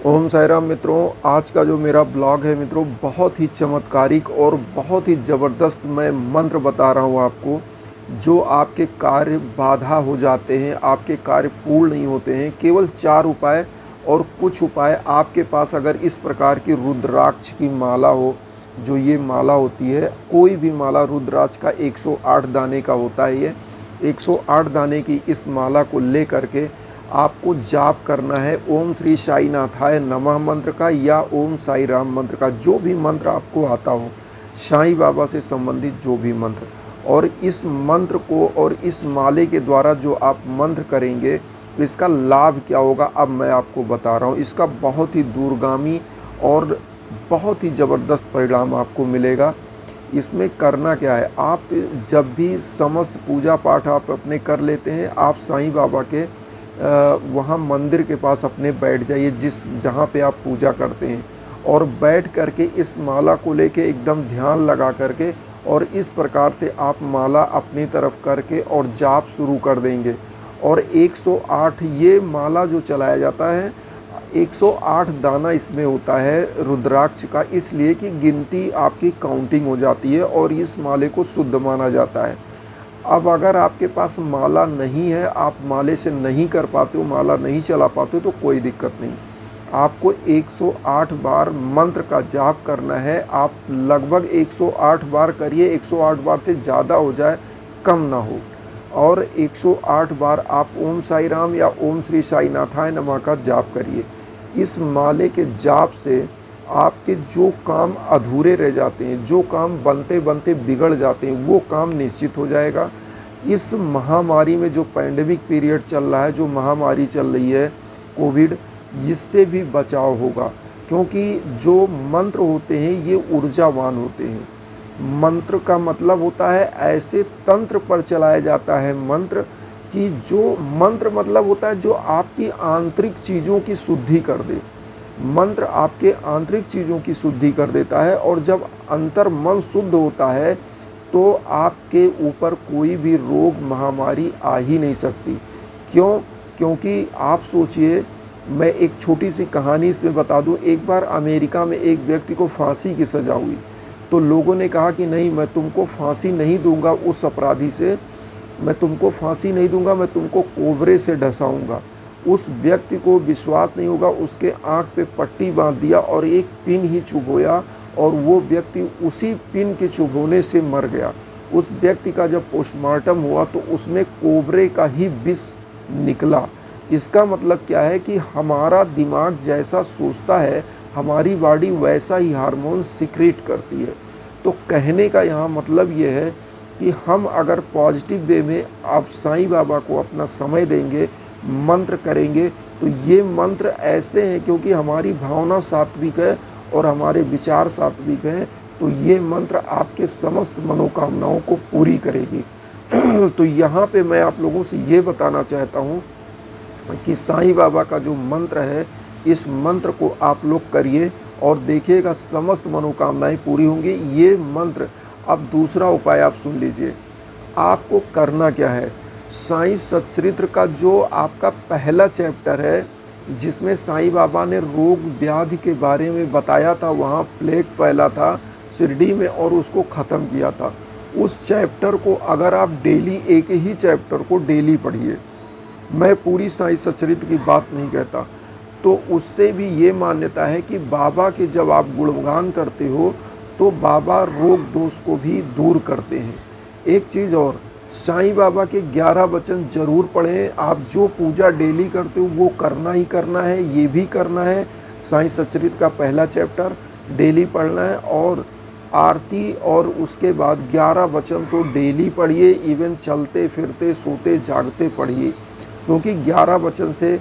ओम साई राम मित्रों। आज का जो मेरा ब्लॉग है मित्रों, बहुत ही चमत्कारिक और बहुत ही ज़बरदस्त मैं मंत्र बता रहा हूँ आपको। जो आपके कार्य बाधा हो जाते हैं, आपके कार्य पूर्ण नहीं होते हैं। केवल 4 उपाय और कुछ उपाय आपके पास अगर इस प्रकार की रुद्राक्ष की माला हो, जो ये माला होती है, कोई भी माला रुद्राक्ष का 108 दाने का होता है। ये 108 दाने की इस माला को ले करके आपको जाप करना है ओम श्री साई नाथाय नमः मंत्र का या ओम साई राम मंत्र का, जो भी मंत्र आपको आता हो, साईं बाबा से संबंधित जो भी मंत्र। और इस मंत्र को और इस माले के द्वारा जो आप मंत्र करेंगे, इसका लाभ क्या होगा अब मैं आपको बता रहा हूँ। इसका बहुत ही दूरगामी और बहुत ही ज़बरदस्त परिणाम आपको मिलेगा। इसमें करना क्या है, आप जब भी समस्त पूजा पाठ आप अपने कर लेते हैं, आप साईं बाबा के वहाँ मंदिर के पास अपने बैठ जाइए, जहाँ पे आप पूजा करते हैं, और बैठ करके इस माला को लेके एकदम ध्यान लगा करके और इस प्रकार से आप माला अपनी तरफ करके और जाप शुरू कर देंगे। और 108 ये माला जो चलाया जाता है, 108 दाना इसमें होता है रुद्राक्ष का, इसलिए कि गिनती आपकी काउंटिंग हो जाती है और इस माले को शुद्ध माना जाता है। अब अगर आपके पास माला नहीं है, आप माले से नहीं कर पाते हो, माला नहीं चला पाते हो, तो कोई दिक्कत नहीं। आपको 108 बार मंत्र का जाप करना है। आप लगभग 108 बार करिए, 108 बार से ज़्यादा हो जाए, कम ना हो। और 108 बार आप ओम साई राम या ओम श्री साई नाथाय नमः का जाप करिए। इस माले के जाप से आपके जो काम अधूरे रह जाते हैं, जो काम बनते बनते बिगड़ जाते हैं, वो काम निश्चित हो जाएगा। इस महामारी में जो पैंडेमिक पीरियड चल रहा है, जो महामारी चल रही है कोविड, इससे भी बचाव होगा। क्योंकि जो मंत्र होते हैं ये ऊर्जावान होते हैं। मंत्र का मतलब होता है ऐसे तंत्र पर चलाया जाता है मंत्र, कि जो मंत्र मतलब होता है जो आपकी आंतरिक चीज़ों की शुद्धि कर दे। मंत्र आपके आंतरिक चीज़ों की शुद्धि कर देता है, और जब अंतर मन शुद्ध होता है तो आपके ऊपर कोई भी रोग महामारी आ ही नहीं सकती। क्यों? क्योंकि आप सोचिए, मैं एक छोटी सी कहानी इसमें बता दूं। एक बार अमेरिका में एक व्यक्ति को फांसी की सज़ा हुई, तो लोगों ने कहा कि नहीं, मैं तुमको फांसी नहीं दूंगा, उस अपराधी से मैं तुमको फांसी नहीं दूंगा, मैं तुमको कोबरे से ढसाऊंगा। उस व्यक्ति को विश्वास नहीं होगा, उसके आँख पे पट्टी बांध दिया और एक पिन ही चुभोया, और वो व्यक्ति उसी पिन के चुभोने से मर गया। उस व्यक्ति का जब पोस्टमार्टम हुआ तो उसमें कोबरे का ही विष निकला। इसका मतलब क्या है कि हमारा दिमाग जैसा सोचता है, हमारी बॉडी वैसा ही हार्मोन सिक्रेट करती है। तो कहने का यहाँ मतलब ये है कि हम अगर पॉजिटिव वे में आप साईं बाबा को अपना समय देंगे, मंत्र करेंगे, तो ये मंत्र ऐसे हैं, क्योंकि हमारी भावना सात्विक है और हमारे विचार सात्विक हैं, तो ये मंत्र आपके समस्त मनोकामनाओं को पूरी करेगी। तो यहाँ पे मैं आप लोगों से ये बताना चाहता हूँ कि साईं बाबा का जो मंत्र है, इस मंत्र को आप लोग करिए और देखिएगा समस्त मनोकामनाएं पूरी होंगी। ये मंत्र। अब दूसरा उपाय आप सुन लीजिए। आपको करना क्या है, साईं सच्चरित्र का जो आपका पहला चैप्टर है, जिसमें साईं बाबा ने रोग व्याधि के बारे में बताया था, वहाँ प्लेग फैला था शिरडी में और उसको ख़त्म किया था, उस चैप्टर को अगर आप डेली, एक ही चैप्टर को डेली पढ़िए, मैं पूरी साईं सच्चरित्र की बात नहीं कहता, तो उससे भी ये मान्यता है कि बाबा के जब आप गुणगान करते हो तो बाबा रोग दोष को भी दूर करते हैं। एक चीज़ और, साईं बाबा के 11 वचन जरूर पढ़ें। आप जो पूजा डेली करते हो वो करना ही करना है, ये भी करना है। साईं सच्चरित्र का पहला चैप्टर डेली पढ़ना है, और आरती और उसके बाद 11 वचन तो डेली पढ़िए। इवन चलते फिरते सोते जागते पढ़िए, क्योंकि 11 वचन से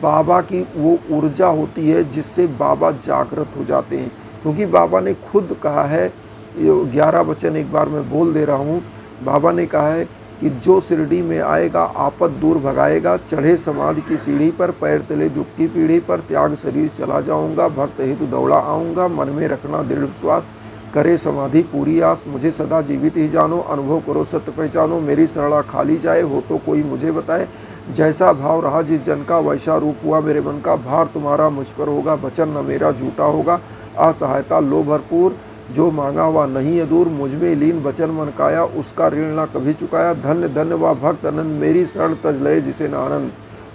बाबा की वो ऊर्जा होती है जिससे बाबा जागृत हो जाते हैं। क्योंकि बाबा ने खुद कहा है, 11 वचन एक बार मैं बोल दे रहा हूँ। बाबा ने कहा है कि जो शिरडी में आएगा आपद दूर भगाएगा, चढ़े समाधि की सीढ़ी पर, पैर तले दुख की पीढ़ी पर, त्याग शरीर चला जाऊंगा, भक्त हेतु दौड़ा आऊँगा, मन में रखना दृढ़ विश्वास, करे समाधि पूरी आस, मुझे सदा जीवित ही जानो, अनुभव करो सत्य पहचानो, मेरी सरला खाली जाए, हो तो कोई मुझे बताए, जैसा भाव रहा जिस जन का वैसा रूप हुआ मेरे मन का, भार तुम्हारा मुझ पर होगा, वचन न मेरा झूठा होगा, असहायता लो भरपूर, जो मांगा वह नहीं है दूर, मुझ में लीन वचन मन काया, उसका ऋण ना कभी चुकाया, धन्य धन्य वह भक्त अनंत, मेरी शरण तज लय जिसे न आनंद।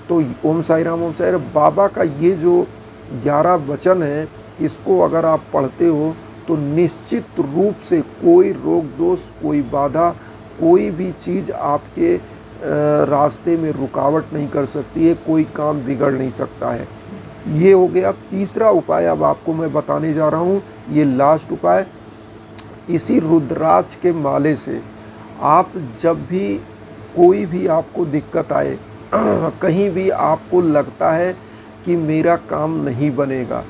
तो ओम साई राम, ओम साई राम बाबा का ये जो 11 वचन है, इसको अगर आप पढ़ते हो तो निश्चित रूप से कोई रोग दोष, कोई बाधा, कोई भी चीज़ आपके रास्ते में रुकावट नहीं कर सकती है, कोई काम बिगड़ नहीं सकता है। ये हो गया तीसरा उपाय। अब आपको मैं बताने जा रहा हूँ, ये लास्ट उपाय। इसी रुद्राक्ष के माले से आप जब भी कोई भी आपको दिक्कत आए, कहीं भी आपको लगता है कि मेरा काम नहीं बनेगा,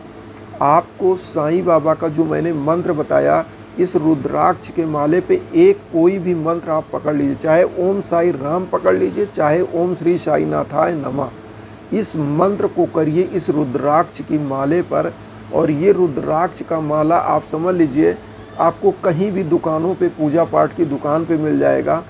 आपको साईं बाबा का जो मैंने मंत्र बताया, इस रुद्राक्ष के माले पे एक कोई भी मंत्र आप पकड़ लीजिए, चाहे ओम साई राम पकड़ लीजिए, चाहे ओम श्री साई नाथाय नमः, इस मंत्र को करिए इस रुद्राक्ष की माले पर। और ये रुद्राक्ष का माला आप समझ लीजिए आपको कहीं भी दुकानों पे, पूजा पाठ की दुकान पे मिल जाएगा।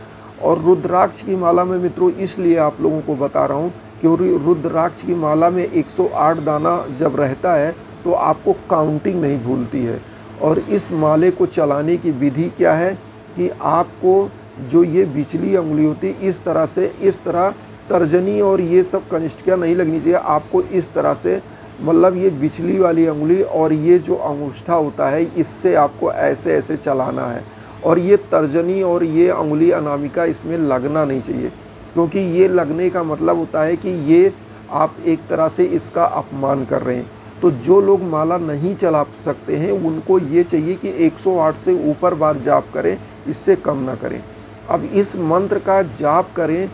और रुद्राक्ष की माला में मित्रों इसलिए आप लोगों को बता रहा हूँ कि रुद्राक्ष की माला में 108 दाना जब रहता है तो आपको काउंटिंग नहीं भूलती है। और इस माले को चलाने की विधि क्या है कि आपको जो ये बिचली उंगली होती है, इस तरह से, इस तरह तर्जनी और ये सब कनिष्ठिका नहीं लगनी चाहिए, आपको इस तरह से, मतलब ये बिचली वाली उंगली और ये जो अंगूठा होता है, इससे आपको ऐसे ऐसे चलाना है। और ये तर्जनी और ये उंगली अनामिका इसमें लगना नहीं चाहिए, क्योंकि ये लगने का मतलब होता है कि ये आप एक तरह से इसका अपमान कर रहे हैं। तो जो लोग माला नहीं चला सकते हैं उनको ये चाहिए कि 108 से ऊपर बार जाप करें, इससे कम ना करें। अब इस मंत्र का जाप करें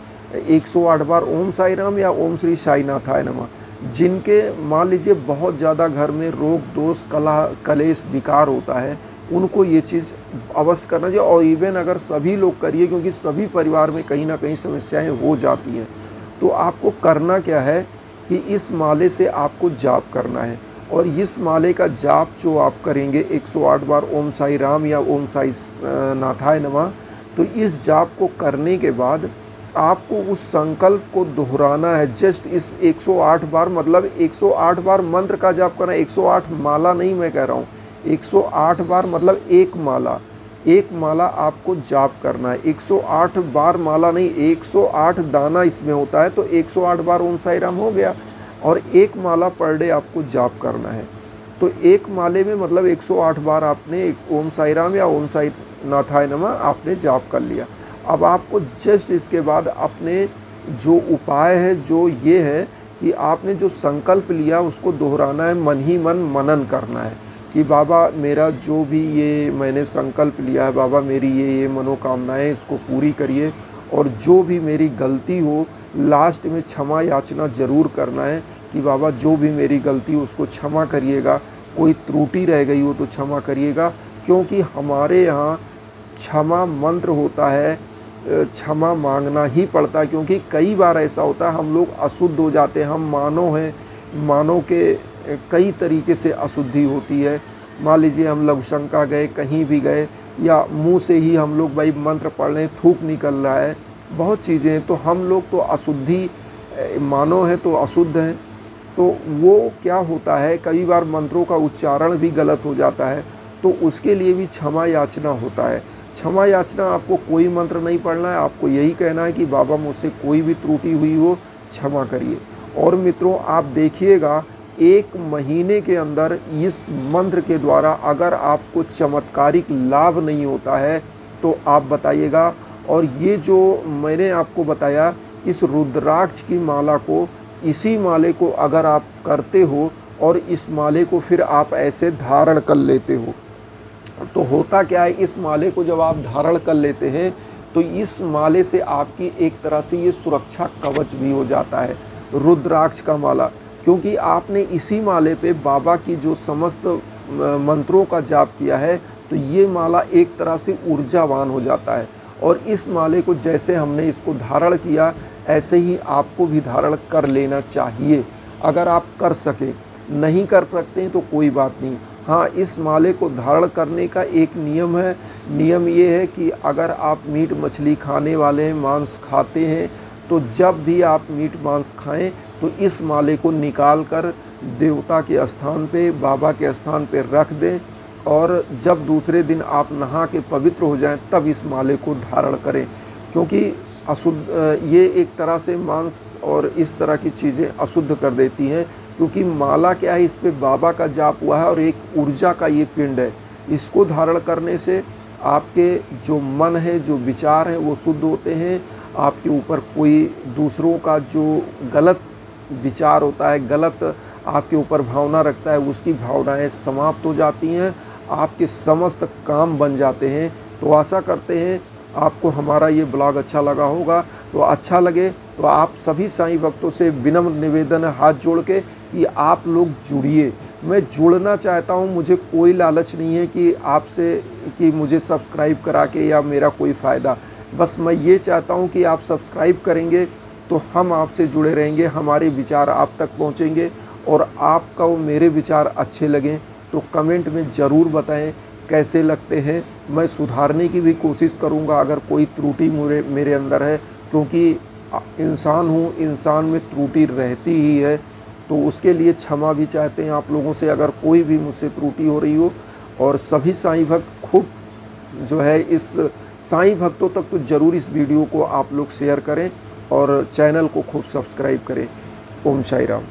108 बार ओम साई राम या ओम श्री साई नाथाय नमः। जिनके मान लीजिए बहुत ज़्यादा घर में रोग दोष कलेश विकार होता है, उनको ये चीज़ अवश्य करना चाहिए। और इवन अगर सभी लोग करिए, क्योंकि सभी परिवार में कहीं ना कहीं समस्याएं हो जाती हैं, तो आपको करना क्या है कि इस माले से आपको जाप करना है। और इस माले का जाप जो आप करेंगे 108 बार ओम साई राम या ओम साई नाथाय नमः, तो इस जाप को करने के बाद आपको उस संकल्प को दोहराना है। जस्ट इस 108 बार, मतलब 108 बार मंत्र का जाप करना है, 108 माला नहीं मैं कह रहा हूँ, 108 बार मतलब एक माला आपको जाप करना है। 108 बार माला नहीं, 108 दाना इसमें होता है, तो 108 बार ओम साई राम हो गया। और एक माला पर डे आपको जाप करना है। तो एक माले में मतलब 108 बार आपने ओम साई राम या ओम साई नाथाय नमः आपने जाप कर लिया। अब आपको जस्ट इसके बाद अपने जो उपाय है जो ये है कि आपने जो संकल्प लिया उसको दोहराना है, मन ही मन मनन करना है कि बाबा मेरा जो भी ये मैंने संकल्प लिया है, बाबा मेरी ये मनोकामनाएं इसको पूरी करिए। और जो भी मेरी गलती हो लास्ट में क्षमा याचना ज़रूर करना है कि बाबा जो भी मेरी गलती हो उसको क्षमा करिएगा, कोई त्रुटि रह गई हो तो क्षमा करिएगा। क्योंकि हमारे यहाँ क्षमा मंत्र होता है, क्षमा मांगना ही पड़ता है। क्योंकि कई बार ऐसा होता है हम लोग अशुद्ध हो जाते हैं, हम मानव हैं, मानव के कई तरीके से अशुद्धि होती है। मान लीजिए हम लघुशंका गए, कहीं भी गए, या मुंह से ही हम लोग भाई मंत्र पढ़ रहे हैं, थूक निकल रहा है, बहुत चीज़ें हैं, तो हम लोग तो अशुद्धि, मानव है तो अशुद्ध हैं। तो वो क्या होता है, कई बार मंत्रों का उच्चारण भी गलत हो जाता है, तो उसके लिए भी क्षमा याचना होता है। क्षमा याचना आपको कोई मंत्र नहीं पढ़ना है, आपको यही कहना है कि बाबा मुझसे कोई भी त्रुटि हुई हो क्षमा करिए। और मित्रों आप देखिएगा 1 महीने के अंदर इस मंत्र के द्वारा अगर आपको चमत्कारिक लाभ नहीं होता है तो आप बताइएगा। और ये जो मैंने आपको बताया, इस रुद्राक्ष की माला को, इसी माले को अगर आप करते हो और इस माले को फिर आप ऐसे धारण कर लेते हो, तो होता क्या है, इस माले को जब आप धारण कर लेते हैं तो इस माले से आपकी एक तरह से ये सुरक्षा कवच भी हो जाता है, रुद्राक्ष का माला। क्योंकि आपने इसी माले पे बाबा की जो समस्त मंत्रों का जाप किया है, तो ये माला एक तरह से ऊर्जावान हो जाता है। और इस माले को जैसे हमने इसको धारण किया, ऐसे ही आपको भी धारण कर लेना चाहिए, अगर आप कर सके। नहीं कर सकते हैं तो कोई बात नहीं, हाँ, इस माले को धारण करने का एक नियम है। नियम ये है कि अगर आप मीट मछली खाने वाले हैं, मांस खाते हैं, तो जब भी आप मीट मांस खाएं तो इस माले को निकाल कर देवता के स्थान पे, बाबा के स्थान पे रख दें और जब दूसरे दिन आप नहा के पवित्र हो जाएं तब इस माले को धारण करें। क्योंकि अशुद्ध ये एक तरह से मांस और इस तरह की चीज़ें अशुद्ध कर देती हैं। क्योंकि माला क्या है, इस पे बाबा का जाप हुआ है और एक ऊर्जा का ये पिंड है। इसको धारण करने से आपके जो मन है, जो विचार हैं वो शुद्ध होते हैं। आपके ऊपर कोई दूसरों का जो गलत विचार होता है, गलत आपके ऊपर भावना रखता है, उसकी भावनाएं समाप्त हो जाती हैं, आपके समस्त काम बन जाते हैं। तो आशा करते हैं आपको हमारा ये ब्लॉग अच्छा लगा होगा। तो अच्छा लगे तो आप सभी साईं भक्तों से विनम्र निवेदन है हाथ जोड़ के कि आप लोग जुड़िए। मैं जुड़ना चाहता हूँ, मुझे कोई लालच नहीं है कि आपसे कि मुझे सब्सक्राइब करा के या मेरा कोई फ़ायदा। बस मैं ये चाहता हूँ कि आप सब्सक्राइब करेंगे तो हम आपसे जुड़े रहेंगे, हमारे विचार आप तक पहुँचेंगे और आपका वो मेरे विचार अच्छे लगें तो कमेंट में ज़रूर बताएं कैसे लगते हैं। मैं सुधारने की भी कोशिश करूंगा अगर कोई त्रुटि मेरे अंदर है, क्योंकि इंसान हूं, इंसान में त्रुटि रहती ही है। तो उसके लिए क्षमा भी चाहते हैं आप लोगों से अगर कोई भी मुझसे त्रुटि हो रही हो। और सभी साईं भक्त खूब जो है इस साईं भक्तों तक तो ज़रूर इस वीडियो को आप लोग शेयर करें और चैनल को खूब सब्सक्राइब करें। ओम साई राम।